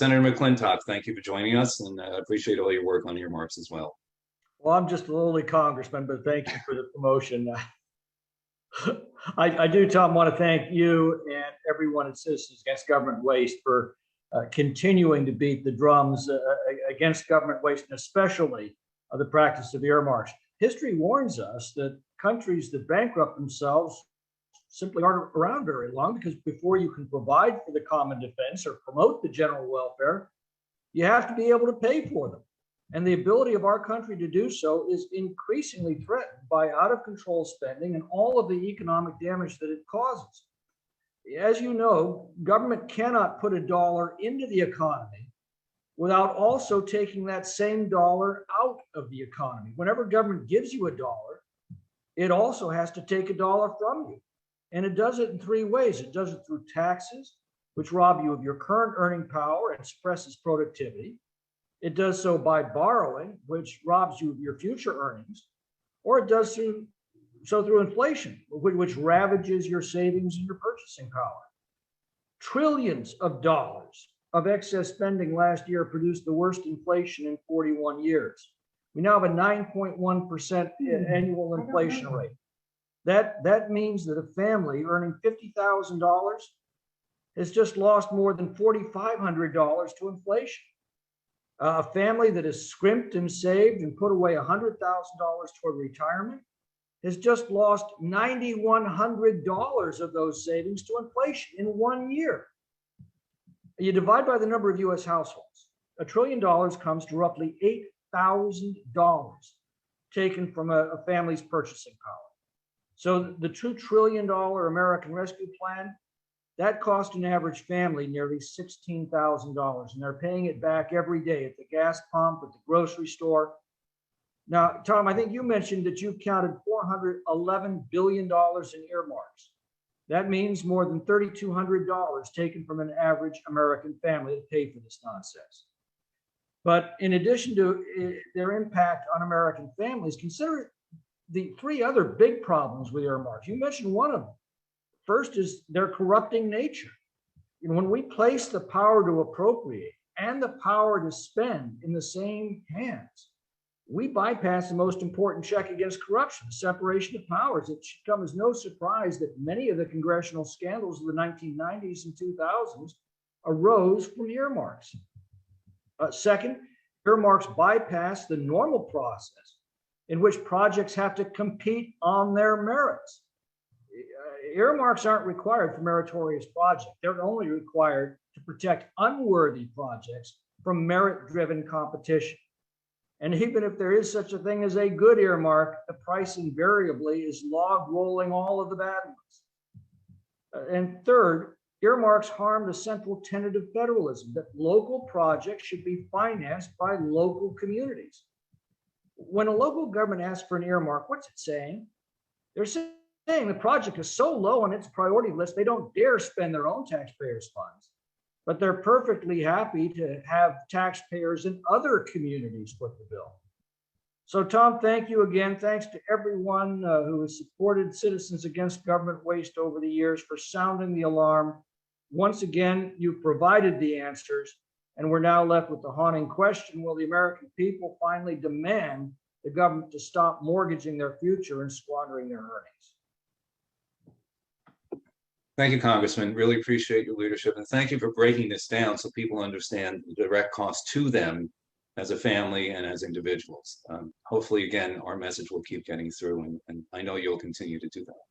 Senator McClintock, thank you for joining us, and I appreciate all your work on earmarks as well. Well, I'm just a lowly congressman, but thank you for the promotion. I do, Tom, want to thank you and everyone at Citizens Against Government Waste for continuing to beat the drums against government waste, and especially the practice of earmarks. History warns us that countries that bankrupt themselves simply aren't around very long, because before you can provide for the common defense or promote the general welfare, you have to be able to pay for them. And the ability of our country to do so is increasingly threatened by out of control spending and all of the economic damage that it causes. As you know, government cannot put a dollar into the economy without also taking that same dollar out of the economy. Whenever government gives you a dollar, it also has to take a dollar from you. And it does it in three ways. It does it through taxes, which rob you of your current earning power and suppresses productivity. It does so by borrowing, which robs you of your future earnings, or it does so through inflation, which ravages your savings and your purchasing power. Trillions of dollars of excess spending last year produced the worst inflation in 41 years. We now have a 9.1% annual inflation rate. That means that a family earning $50,000 has just lost more than $4,500 to inflation. A family that has scrimped and saved and put away $100,000 toward retirement has just lost $9,100 of those savings to inflation in 1 year. You divide by the number of US households, $1 trillion comes to roughly $8,000 taken from a family's purchasing power. So the $2 trillion American Rescue Plan, that cost an average family nearly $16,000, and they're paying it back every day at the gas pump, at the grocery store. Now, Tom, I think you mentioned that you've counted $411 billion in earmarks. That means more than $3,200 taken from an average American family to pay for this nonsense. But in addition to their impact on American families, consider the three other big problems with earmarks. You mentioned one of them. First is their corrupting nature. When we place the power to appropriate and the power to spend in the same hands, we bypass the most important check against corruption, the separation of powers. It should come as no surprise that many of the congressional scandals of the 1990s and 2000s arose from earmarks. Second, earmarks bypass the normal process in which projects have to compete on their merits. Earmarks aren't required for meritorious projects. They're only required to protect unworthy projects from merit-driven competition. And even if there is such a thing as a good earmark, the price invariably is log rolling all of the bad ones. And third, earmarks harm the central tenet of federalism, that local projects should be financed by local communities. When a local government asks for an earmark, what's it saying? They're saying the project is so low on its priority list, they don't dare spend their own taxpayers' funds. But they're perfectly happy to have taxpayers in other communities foot the bill. So, Tom, thank you again. Thanks to everyone who has supported Citizens Against Government Waste over the years for sounding the alarm. Once again, you've provided the answers, and we're now left with the haunting question: will the American people finally demand the government to stop mortgaging their future and squandering their earnings? Thank you, Congressman. Really appreciate your leadership, and thank you for breaking this down so people understand the direct cost to them as a family and as individuals. Hopefully, again, our message will keep getting through, and I know you'll continue to do that.